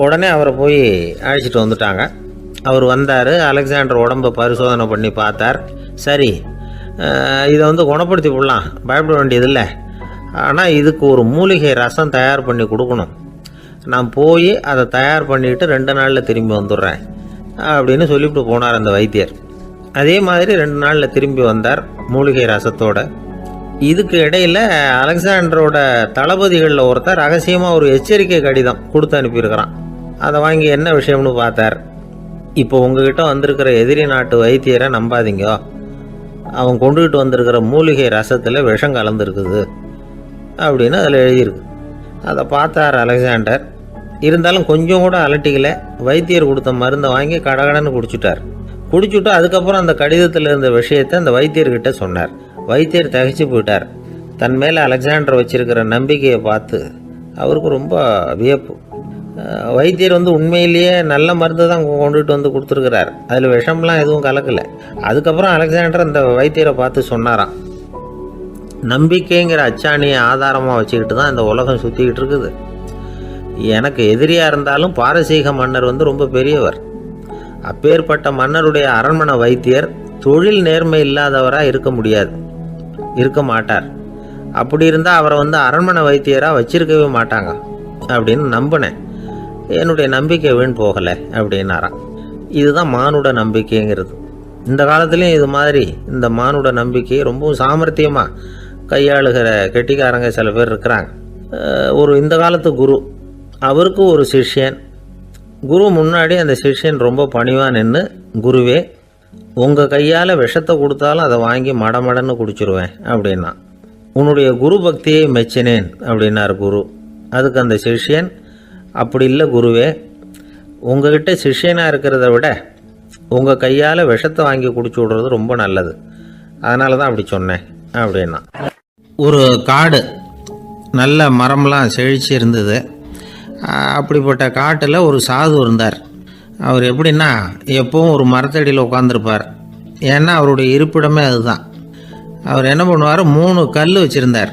உடனே அவரை போய் அழைச்சிட்டு வந்துட்டாங்க. அவர் வந்தார். அலெக்சாண்டர் உடம்பை பரிசோதனை பண்ணி பார்த்தார். சரி, இதை குணப்படுத்தி விடலாம், பயப்பட வேண்டியதில்லை. ஆனால் இதுக்கு ஒரு மூலிகை ரசம் தயார் பண்ணி கொடுக்கணும். நான் போய் அதை தயார் பண்ணிவிட்டு 2 நாளில் திரும்பி வந்துடுறேன் அப்படின்னு சொல்லிவிட்டு போனார் அந்த வைத்தியர். அதே மாதிரி 2 நாளில் திரும்பி வந்தார் மூலிகை ரசத்தோட. இதுக்கு இடையில் அலெக்சாண்டரோட தளபதிகளில் ஒருத்தர் ரகசியமாக ஒரு எச்சரிக்கை கடிதம் கொடுத்து அனுப்பியிருக்கிறான். அதை வாங்கி என்ன விஷயம்னு பார்த்தார். இப்போ உங்ககிட்ட வந்திருக்கிற எதிரி நாட்டு வைத்தியரை நம்பாதீங்க, அவன் கொண்டுகிட்டு வந்திருக்கிற மூலிகை ரசத்தில் விஷம் கலந்துருக்குது அப்படின்னு அதில் எழுதியிருக்கு. அதை பார்த்தார் அலெக்சாண்டர். இருந்தாலும் கொஞ்சம் கூட அலட்டிக்கல. வைத்தியர் கொடுத்த மருந்தை வாங்கி கடகடன்னு குடிச்சுட்டு அதுக்கப்புறம் அந்த கடிதத்தில் இருந்த விஷயத்தை அந்த வைத்தியர்கிட்ட சொன்னார். வைத்தியர் தகைச்சு போயிட்டார். தன் மேலே அலெக்சாண்டர் வச்சிருக்கிற நம்பிக்கையை பார்த்து அவருக்கு ரொம்ப வியப்பு. வைத்தியர் உண்மையிலேயே நல்ல மருந்து தான் கொண்டுட்டு கொடுத்துருக்கிறார், அதில் விஷம்லாம் எதுவும் கலக்கலை. அதுக்கப்புறம் அலெக்சாண்டர் அந்த வைத்தியரை பார்த்து சொன்னாராம், நம்பிக்கைங்கிற அச்சாணியை ஆதாரமாக வச்சுக்கிட்டு தான் இந்த உலகம் சுற்றிக்கிட்டு இருக்குது. எனக்கு எதிரியாக இருந்தாலும் பாரசீக மன்னர் ரொம்ப ரொம்ப பெரியவர். அப்பேற்பட்ட மன்னருடைய அரண்மனை வைத்தியர் தொழில் நேர்மை இல்லாதவராக இருக்க மாட்டார். அப்படி இருந்தால் அவரை அரண்மனை வைத்தியராக வச்சிருக்கவே மாட்டாங்க அப்படின்னு நம்பினேன். என்னுடைய நம்பிக்கை வீண் போகலை அப்படின்னாராம். இதுதான் மானுட நம்பிக்கைங்கிறது. இந்த காலத்துலேயும் இது மாதிரி இந்த மானுட நம்பிக்கையை ரொம்பவும் சாமர்த்தியமாக கையாளுகிற கெட்டிக்காரங்க சில பேர் இருக்கிறாங்க. இந்த காலத்து குரு, அவருக்கு ஒரு சிஷ்யன். குரு முன்னாடி அந்த சிஷ்யன் ரொம்ப பணிவாக நின்று, குருவே, உங்கள் கையால் விஷத்தை கொடுத்தாலும் அதை வாங்கி மடமடன்னு குடிச்சிருவேன் அப்படின்னா. உன்னுடைய குரு பக்தியை மெச்சினேன் அப்படின்னார் குரு. அதுக்கு அந்த சிஷ்யன், அப்படி இல்லை குருவே, உங்ககிட்ட சிஷ்யனாக இருக்கிறத விட உங்கள் கையால் விஷத்தை வாங்கி குடிச்சு விடுறது ரொம்ப நல்லது, அதனால தான் அப்படி சொன்னேன் அப்படின்னா. ஒரு காடு, நல்ல மரம்லாம் செழிச்சு இருந்தது. அப்படிப்பட்ட காட்டில் ஒரு சாது இருந்தார். அவர் எப்படின்னா எப்பவும் ஒரு மரத்தடியில் உட்காந்துருப்பார். ஏன்னா அவருடைய இருப்பிடமே அதுதான். அவர் என்ன பண்ணுவார், 3 கல் வச்சுருந்தார்.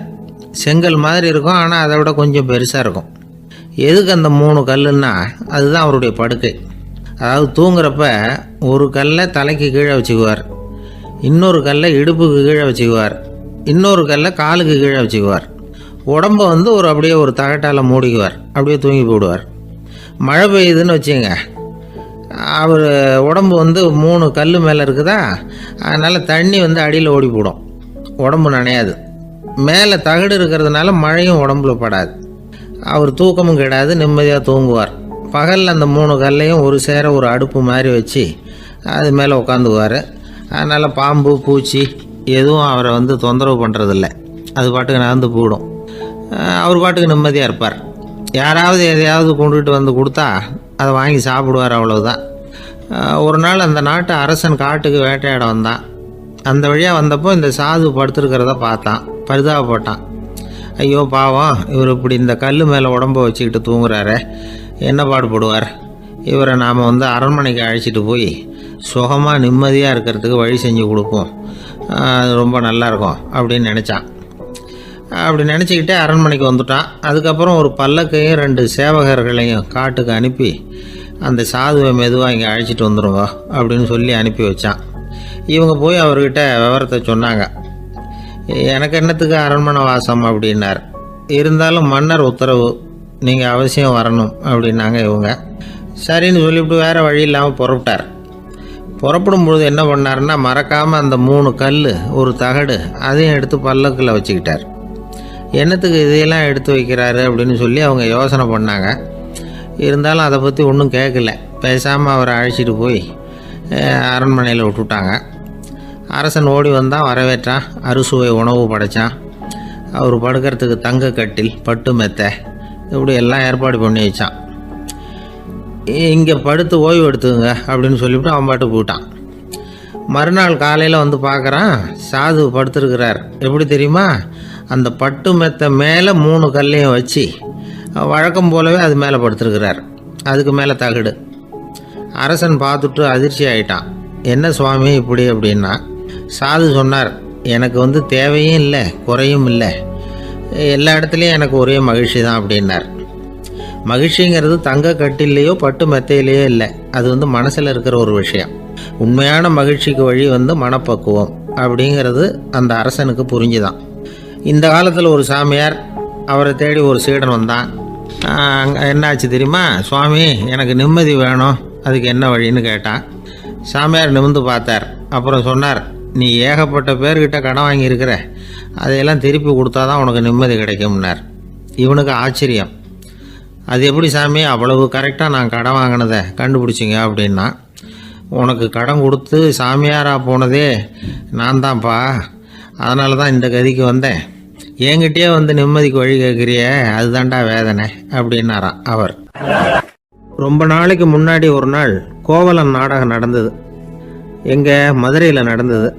செங்கல் மாதிரி இருக்கும், ஆனால் அதை விட கொஞ்சம் பெருசாக இருக்கும். எதுக்கு அந்த 3 கல்லுன்னா அதுதான் அவருடைய படுக்கை. அதாவது தூங்குறப்ப ஒரு கல்லை தலைக்கு கீழே வச்சுக்குவார், இன்னொரு கல்லை இடுப்புக்கு கீழே வச்சுக்குவார், இன்னொரு கல்லை காலுக்கு கீழே வச்சுக்குவார். உடம்பை அப்படியே ஒரு தகட்டால் மூடிக்குவார், அப்படியே தூங்கி போடுவார். மழை பெய்யுதுன்னு வச்சுங்க, அவர் உடம்பு 3 கல் மேலே இருக்குதா, அதனால் தண்ணி அடியில் ஓடி போடும், உடம்பு நனையாது. மேலே தகடு இருக்கிறதுனால மழையும் உடம்புல படாது. அவர் தூக்கமும் கிடாது, நிம்மதியாக தூங்குவார். பகலில் அந்த 3 கல்லையும் ஒரு சேர ஒரு அடுப்பு மாதிரி வச்சு அது மேலே உட்காந்துக்குவார். அதனால் பாம்பு பூச்சி எதுவும் அவரை தொந்தரவு பண்ணுறதில்ல, அது பாட்டுக்கு நடந்து போயிடும். அவர் பாட்டுக்கு நிம்மதியாக இருப்பார். யாராவது எதையாவது கொண்டுகிட்டு கொடுத்தா அதை வாங்கி சாப்பிடுவார், அவ்வளவுதான். ஒரு நாள் அந்த நாட்டு அரசன் காட்டுக்கு வேட்டையாட வந்தான். அந்த வழியாக வந்தப்போ இந்த சாது படுத்துருக்கிறத பார்த்தான், பரிதாபப்பட்டான். ஐயோ பாவம், இவர் இப்படி இந்த கல் மேலே உடம்பை வச்சுக்கிட்டு தூங்குறாரு, என்ன பாடுபடுவார், இவரை நாம் அரண்மனைக்கு அழைச்சிட்டு போய் சுகமாக நிம்மதியாக இருக்கிறதுக்கு வழி செஞ்சு கொடுப்போம், அது ரொம்ப நல்லாயிருக்கும் அப்படின்னு நினச்சான். அப்படி நினச்சிக்கிட்டே அரண்மனைக்கு வந்துட்டான். அதுக்கப்புறம் ஒரு பல்லக்கையும் 2 சேவகர்களையும் காட்டுக்கு அனுப்பி அந்த சாதுவை மெதுவாக இங்கே அழைச்சிட்டு வந்துடுங்க அப்படின்னு சொல்லி அனுப்பி வச்சான். இவங்க போய் அவர்கிட்ட விவரத்தை சொன்னாங்க. எனக்கு என்னத்துக்கு அரண்மனை வாசம் அப்படின்னார். இருந்தாலும் மன்னர் உத்தரவு, நீங்கள் அவசியம் வரணும் அப்படின்னாங்க இவங்க. சரின்னு சொல்லிவிட்டு வேறு வழி இல்லாமல் புறப்பட்டார். புறப்படும் பொழுது என்ன பண்ணாருன்னா, மறக்காமல் அந்த 3 கல் ஒரு தகடு அதையும் எடுத்து பல்லக்கில் வச்சுக்கிட்டார். என்னத்துக்கு இதையெல்லாம் எடுத்து வைக்கிறாரு அப்படின்னு சொல்லி அவங்க யோசனை பண்ணாங்க. இருந்தாலும் அதை பற்றி ஒன்றும் கேட்கல. பேசாமல் அவரை அழைச்சிட்டு போய் அரண்மனையில் விட்டுட்டாங்க. அரசன் ஓடி வந்தான், வரவேற்றான், அறுசுவை உணவு படைத்தான். அவர் படுக்கிறதுக்கு தங்க கட்டில், பட்டு மெத்தை, இப்படி எல்லாம் ஏற்பாடு பண்ணி வச்சான். இங்கே படுத்து ஓய்வு எடுத்துங்க அப்படின்னு சொல்லிவிட்டு அவன் பாட்டு போயிட்டான். மறுநாள் காலையில் பார்க்குறான், சாது படுத்துருக்கிறார். எப்படி தெரியுமா, அந்த பட்டு மெத்தை மேலே 3 கல்லையும் வச்சு வழக்கம் போலவே அது மேலே படுத்துருக்கிறார். அதுக்கு மேலே தகடு. அரசன் பார்த்துட்டு அதிர்ச்சி ஆகிட்டான். என்ன சுவாமி இப்படி அப்படின்னா, சாது சொன்னார், எனக்கு தேவையும் இல்லை குறையும் இல்லை, எல்லா இடத்துலையும் எனக்கு ஒரே மகிழ்ச்சி தான் அப்படின்னார். மகிழ்ச்சிங்கிறது தங்க கட்டிலேயோ பட்டு மெத்தையிலேயோ இல்லை, அது மனசில் இருக்கிற ஒரு விஷயம். உண்மையான மகிழ்ச்சிக்கு வழி மனப்பக்குவம் அப்படிங்கிறது அந்த அரசனுக்கு புரிஞ்சுதான். இந்த காலத்தில் ஒரு சாமியார், அவரை தேடி ஒரு சீடன் வந்தான். என்னாச்சு தெரியுமா, சுவாமி எனக்கு நிம்மதி வேணும், அதுக்கு என்ன வழின்னு கேட்டான். சாமியார் நிமிர்ந்து பார்த்தார். அப்புறம் சொன்னார், நீ ஏகப்பட்ட பேர்கிட்ட கடன் வாங்கியிருக்கிற, அதையெல்லாம் திருப்பி கொடுத்தா தான் உனக்கு நிம்மதி கிடைக்கும்னார். இவனுக்கு ஆச்சரியம். அது எப்படி சாமி, அவ்வளவு கரெக்டாக நான் கடன் வாங்கினதை கண்டுபிடிச்சிங்க அப்படின்னா. உனக்கு கடன் கொடுத்து சாமியாராக போனதே நான் தான்ப்பா, அதனால தான் இந்த கதிக்கு வந்தேன். என்கிட்டயே நிம்மதிக்கு வழி கேட்குறிய, அதுதான்டா வேதனை அப்படின்னாராம் அவர். ரொம்ப நாளைக்கு முன்னாடி ஒரு நாள் கோவலன் நாடகம் நடந்தது. எங்கள் மதுரையில் நடந்தது.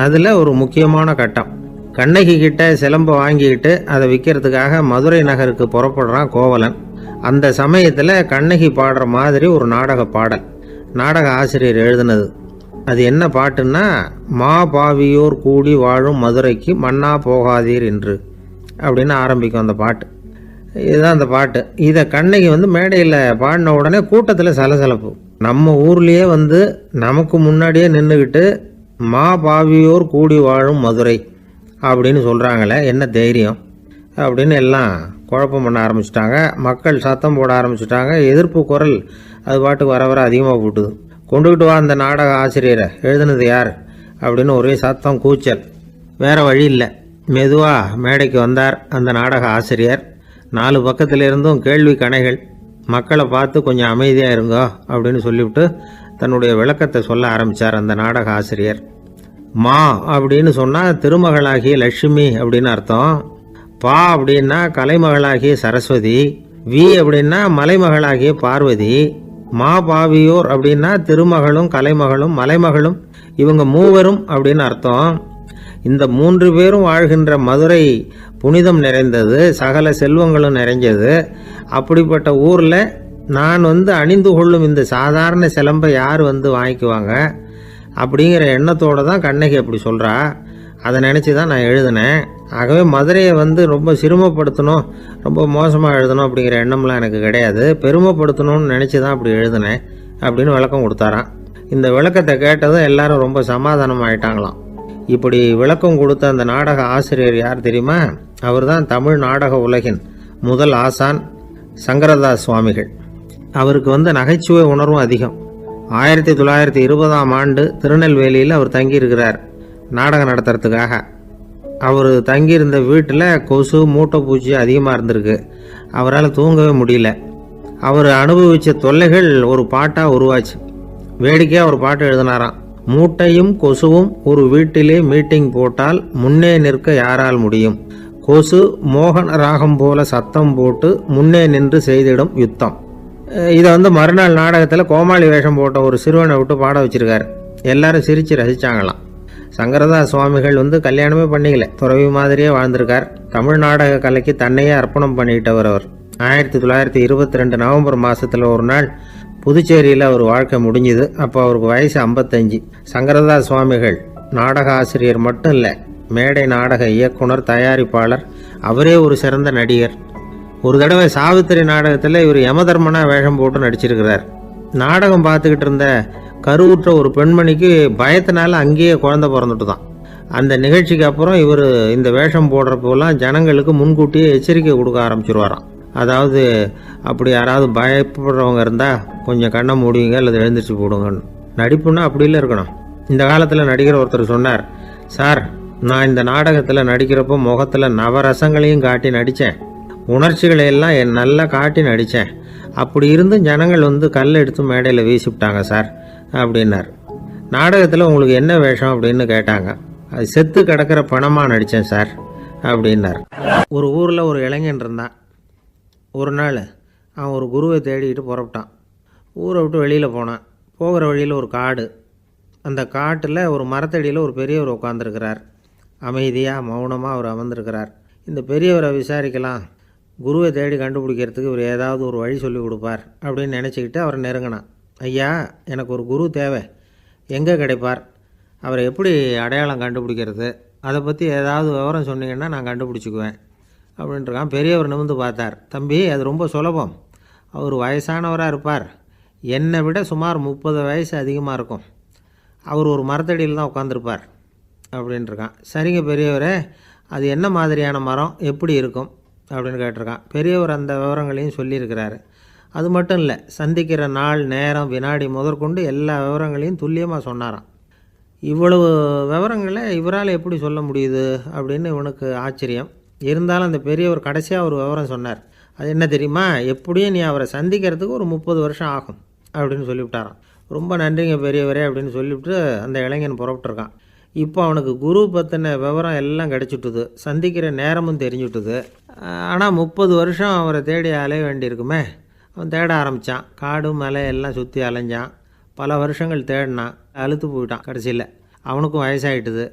அதில் ஒரு முக்கியமான கட்டம், கண்ணகி கிட்ட சிலம்பை வாங்கிக்கிட்டு அதை விற்கிறதுக்காக மதுரை நகருக்கு புறப்படுறான் கோவலன். அந்த சமயத்தில் கண்ணகி பாடுற மாதிரி ஒரு நாடக பாடல், நாடக ஆசிரியர் எழுதினது. அது என்ன பாட்டுன்னா, மா பாவியோர் கூடி வாழும் மதுரைக்கு மன்னா போகாதீர் என்று அப்படின்னு ஆரம்பிக்கும் அந்த பாட்டு. இதுதான் அந்த பாட்டு. இதை கண்ணகி மேடையில் பாடின உடனே கூட்டத்தில் சலசலப்பு. நம்ம ஊர்லேயே நமக்கு முன்னாடியே நின்றுக்கிட்டு மா பாவியோர் கூடி வாழும் மதுரை அப்படின்னு சொல்கிறாங்களே, என்ன தைரியம் அப்படின்னு எல்லாம் குழப்பம் பண்ண ஆரம்பிச்சிட்டாங்க. மக்கள் சத்தம் போட ஆரம்பிச்சிட்டாங்க. எதிர்ப்பு குரல் அது பாட்டுக்கு வர வர அதிகமாக போட்டுது. கொண்டுக்கிட்டு வா அந்த நாடக ஆசிரியரை, எழுதுனது யார் அப்படின்னு ஒரே சத்தம், கூச்சல். வேறு வழி இல்லை. மெதுவாக மேடைக்கு வந்தார் அந்த நாடக ஆசிரியர். 4 பக்கத்திலிருந்தும் கேள்வி கணைகள். மக்களை பார்த்து கொஞ்சம் அமைதியாக இருங்கோ அப்படின்னு சொல்லிவிட்டு தன்னுடைய விளக்கத்தை சொல்ல ஆரம்பித்தார் அந்த நாடக ஆசிரியர். மா அப்படின்னு சொன்னால் திருமகளாகிய லட்சுமி அப்படின்னு அர்த்தம். பா அப்படின்னா கலைமகளாகிய சரஸ்வதி. வி அப்படின்னா மலைமகளாகிய பார்வதி. மா பாவியோர் அப்படின்னா திருமகளும் கலைமகளும் மலைமகளும், இவங்க மூவரும் அப்படின்னு அர்த்தம். இந்த 3 பேரும் வாழ்கின்ற மதுரை புனிதம் நிறைந்தது, சகல செல்வங்களும் நிறைஞ்சது. அப்படிப்பட்ட ஊரில் நான் அணிந்து கொள்ளும் இந்த சாதாரண சிலம்பை யார் வாங்கிக்குவாங்க அப்படிங்கிற எண்ணத்தோடு தான் கண்ணகி அப்படி சொல்கிறா. அதை நினச்சி தான் நான் எழுதினேன். ஆகவே மதுரையை ரொம்ப சிரமப்படுத்தணும், ரொம்ப மோசமாக எழுதணும் அப்படிங்கிற எண்ணம்லாம் எனக்கு கிடையாது. பெருமைப்படுத்தணும்னு நினச்சி தான் அப்படி எழுதினேன் அப்படின்னு விளக்கம் கொடுத்தாராம். இந்த விளக்கத்தை கேட்டதும் எல்லாரும் ரொம்ப சமாதானம் ஆயிட்டாங்களாம். இப்படி விளக்கம் கொடுத்த அந்த நாடக ஆசிரியர் யார் தெரியுமா? அவர் தான் தமிழ் நாடக உலகின் முதல் ஆசான் சங்கரதாஸ் சுவாமிகள். அவருக்கு நகைச்சுவை உணர்வும் அதிகம். 1920ஆம் ஆண்டு திருநெல்வேலியில் அவர் தங்கியிருக்கிறார் நாடகம் நடத்துறதுக்காக. அவர் தங்கியிருந்த வீட்டில் கொசு மூட்டை பூச்சி அதிகமாக இருந்திருக்கு. அவரால் தூங்கவே முடியல. அவர் அனுபவித்த தொல்லைகள் ஒரு பாட்டாக உருவாச்சு. வேடிக்கையாக ஒரு பாட்டு எழுதினாராம். மூட்டையும் கொசுவும் ஒரு வீட்டிலே மீட்டிங் போட்டால் முன்னே நிற்க யாரால் முடியும்? கொசு மோகன ராகம் போல சத்தம் போட்டு முன்னே நின்று செய்திடும் யுத்தம். இதை மறுநாள் நாடகத்தில் கோமாளி வேஷம் போட்ட ஒரு சிறுவனை விட்டு பாட வச்சிருக்காரு. எல்லாரும் சிரித்து ரசித்தாங்களாம். சங்கரதாஸ் சுவாமிகள் கல்யாணமே பண்ணிக்கல, துறவி மாதிரியே வாழ்ந்திருக்கார். தமிழ் நாடக கலைக்கு தன்னையே அர்ப்பணம் பண்ணிட்டவர் அவர். 1922 நவம்பர் மாதத்தில் ஒரு நாள் புதுச்சேரியில் அவர் வாழ்க்கை முடிஞ்சுது. அப்போ அவருக்கு வயசு 55. சங்கரதாஸ் சுவாமிகள் நாடக ஆசிரியர் மட்டும் இல்லை, மேடை நாடக இயக்குனர், தயாரிப்பாளர். அவரே ஒரு சிறந்த நடிகர். ஒரு தடவை சாவித்திரி நாடகத்தில் இவர் யமதர்மனா வேஷம் போட்டு நடிச்சிருக்கிறார். நாடகம் பார்த்துக்கிட்டு இருந்த கருவுற்ற ஒரு பெண்மணிக்கு பயத்தினால அங்கேயே குழந்தை பிறந்துட்டு தான். அந்த நிகழ்ச்சிக்கு அப்புறம் இவர் இந்த வேஷம் போடுறப்போலாம் ஜனங்களுக்கு முன்கூட்டியே எச்சரிக்கை கொடுக்க ஆரம்பிச்சிருவாராம். அதாவது அப்படி யாராவது பயப்படுறவங்க இருந்தால் கொஞ்சம் கண்ணை மூடிங்க அல்லது எழுந்திரிச்சு போடுங்கன்னு. நடிப்புன்னா அப்படிலாம் இருக்கணும். இந்த காலத்தில் நடிகர் ஒருத்தர் சொன்னார், சார் நான் இந்த நாடகத்தில் நடிக்கிறப்போ முகத்தில் நவரசங்களையும் காட்டி நடித்தேன், உணர்ச்சிகளை எல்லாம் நல்லா காட்டி நடித்தேன். அப்படி இருந்தும் ஜனங்கள் கல் எடுத்து மேடையில் வீசிவிட்டாங்க சார் அப்படின்னார். நாடகத்தில் உங்களுக்கு என்ன வேஷம் அப்படின்னு கேட்டாங்க. அது செத்து கிடக்கிற பணமாக நடித்தேன் சார் அப்படின்னார். ஒரு ஊரில் ஒரு இளைஞன் இருந்தான். ஒரு நாள் அவன் ஒரு குருவை தேடிக்கிட்டு புறப்பட்டான். ஊரை விட்டு வெளியில் போனான். போகிற வழியில் ஒரு காடு. அந்த காட்டில் ஒரு மரத்தடியில் ஒரு பெரியவர் உட்காந்துருக்கிறார். அமைதியாக மௌனமாக அவர் அமர்ந்திருக்கிறார். இந்த பெரியவரை விசாரிக்கலாம், குருவை தேடி கண்டுபிடிக்கிறதுக்கு இவர் ஏதாவது ஒரு வழி சொல்லி கொடுப்பார் அப்படின்னு நினச்சிக்கிட்டு அவரை நெருங்கினான். ஐயா, எனக்கு ஒரு குரு தேவை, எங்கே கிடைப்பார்? அவரை எப்படி அடையாளம் கண்டுபிடிக்கிறது? அதை பற்றி ஏதாவது விவரம் சொன்னீங்கன்னா நான் கண்டுபிடிச்சிக்குவேன் அப்படின்ட்டுருக்கான். பெரியவர் நிமிர்ந்து பார்த்தார். தம்பி, அது ரொம்ப சுலபம். அவர் வயசானவராக இருப்பார், என்னை விட சுமார் 30 வயசு அதிகமாக இருக்கும். அவர் ஒரு மரத்தடியில் தான் உட்காந்துருப்பார் அப்படின்ட்டுருக்கான். சரிங்க பெரியவரே, அது என்ன மாதிரியான மரம், எப்படி இருக்கும் அப்படின்னு கேட்டிருக்கான். பெரியவர் அந்த விவரங்களையும் சொல்லியிருக்கிறாரு. அது மட்டும் இல்லை, சந்திக்கிற நாள், நேரம், வினாடி முதற்கொண்டு எல்லா விவரங்களையும் துல்லியமாக சொன்னாராம். இவ்வளவு விவரங்களை இவரால் எப்படி சொல்ல முடியுது அப்படின்னு இவனுக்கு ஆச்சரியம். இருந்தாலும் அந்த பெரியவர் கடைசியாக ஒரு விவரம் சொன்னார். அது என்ன தெரியுமா? எப்படியும் நீ அவரை சந்திக்கிறதுக்கு ஒரு 30 வருஷம் ஆகும் அப்படின்னு சொல்லிவிட்டாராம். ரொம்ப நன்றிங்க பெரியவரே அப்படின்னு சொல்லிவிட்டு அந்த இளைஞன் புறப்பட்டுருக்கான். இப்போ அவனுக்கு குரு பற்றின விவரம் எல்லாம் கிடச்சிட்டுது, சந்திக்கிற நேரமும் தெரிஞ்சுட்டுது. ஆனால் 30 வருஷம் அவரை தேடி அலைய வேண்டியிருக்குமே. அவன் தேட ஆரம்பித்தான். காடு மலை எல்லாம் சுற்றி அலைஞ்சான். பல வருஷங்கள் தேடினான். அழுத்து போயிட்டான். கடைசியில் அவனுக்கும் வயசாகிட்டுது.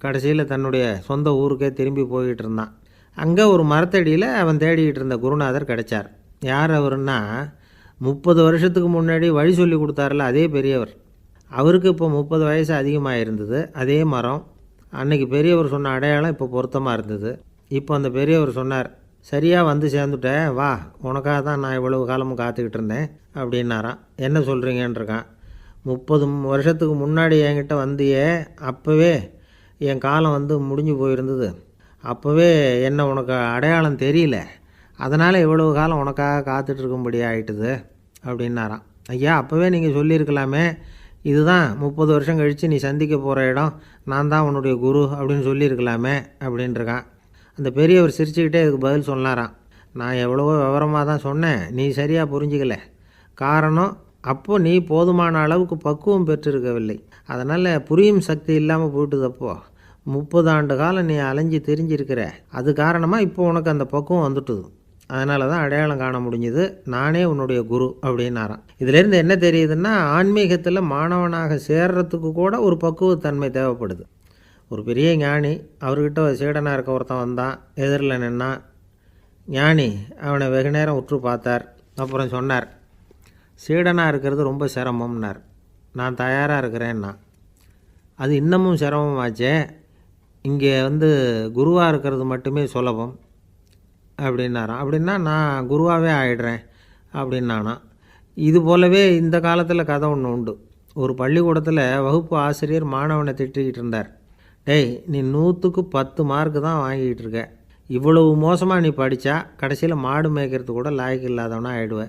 கடைசியில் தன்னுடைய சொந்த ஊருக்கே திரும்பி போய்கிட்டு இருந்தான். அங்கே ஒரு மரத்தடியில் அவன் தேடிக்கிட்டு இருந்த குருநாதர் கிடைச்சார். யார் அவருன்னா, 30 வருஷத்துக்கு முன்னாடி வழி சொல்லி கொடுத்தாரில்ல அதே பெரியவர். அவருக்கு இப்போ 30 வயசு அதிகமாக இருந்தது. அதே மரம் அன்னைக்கு பெரியவர் சொன்ன அடையாளம் இப்போ பொருத்தமாக இருந்தது. இப்போ அந்த பெரியவர் சொன்னார், சரியாக வந்து சேர்ந்துட்டேன், வா, உனக்காக தான் நான் இவ்வளவு காலமும் காத்துக்கிட்டு இருந்தேன் அப்படின்னாராம். என்ன சொல்கிறீங்கன்னு இருக்கான். 30 வருஷத்துக்கு முன்னாடி என்கிட்ட வந்தியே, அப்போவே என் காலம் வந்து முடிஞ்சு போயிருந்தது. அப்போவே என்ன உனக்கு அடையாளம் தெரியல, அதனால் இவ்வளவு காலம் உனக்காக காத்துட்ருக்கும்படி ஆயிட்டுது அப்படின்னாராம். ஐயா, அப்போவே நீங்கள் சொல்லியிருக்கலாமே, இதுதான் 30 வருஷம் கழித்து நீ சந்திக்க போகிற இடம், நான் தான் உன்னுடைய குரு அப்படின்னு சொல்லியிருக்கலாமே அப்படின்ட்டுருக்கான். அந்த பெரியவர் சிரிச்சுக்கிட்டே இதுக்கு பதில் சொன்னாராம், நான் எவ்வளவோ விவரமாக தான் சொன்னேன், நீ சரியாக புரிஞ்சிக்கல. காரணம், அப்போது நீ போதுமான அளவுக்கு பக்குவம் பெற்றிருக்கவில்லை, அதனால் புரியும் சக்தி இல்லாமல் போயிட்டுதப்போ 30 ஆண்டு காலம் நீ அலைஞ்சி தெரிஞ்சிருக்கிற, அது காரணமாக இப்போ உனக்கு அந்த பக்குவம் வந்துட்டுது, அதனால தான் அடையாளம் காண முடிஞ்சுது, நானே உன்னுடைய குரு அப்படின்னாராம். இதிலேருந்து என்ன தெரியுதுன்னா, ஆன்மீகத்தில் மாணவனாக சேர்றதுக்கு கூட ஒரு பக்குவத்தன்மை தேவைப்படுது. ஒரு பெரிய ஞானி, அவர்கிட்ட சீடனாக இருக்க ஒருத்தன் வந்தான், எதிரில் நின்னான். ஞானி அவனை வெகு நேரம் உற்று பார்த்தார். அப்புறம் சொன்னார், சீடனாக இருக்கிறது ரொம்ப சிரமம்னார். நான் தயாராக இருக்கிறேன்னா. அது இன்னமும் சிரமமாச்சே, இங்கே வந்து குருவாக இருக்கிறது மட்டுமே சுலபம் அப்படின்னாராம். அப்படின்னா நான் குருவாகவே ஆயிடுறேன் அப்படின்னானா. இது போலவே இந்த காலத்தில் கதை ஒன்று உண்டு. ஒரு பள்ளிக்கூடத்தில் வகுப்பு ஆசிரியர் மாணவனை திட்டிக்கிட்டு இருந்தார். டேய், நீ 100க்கு 10 மார்க்கு தான் வாங்கிக்கிட்டு இருக்க, இவ்வளவு மோசமாக நீ படித்தா கடைசியில் மாடு மேய்க்கிறது கூட லாய்க்கு இல்லாதவனா ஆகிடுவேன்.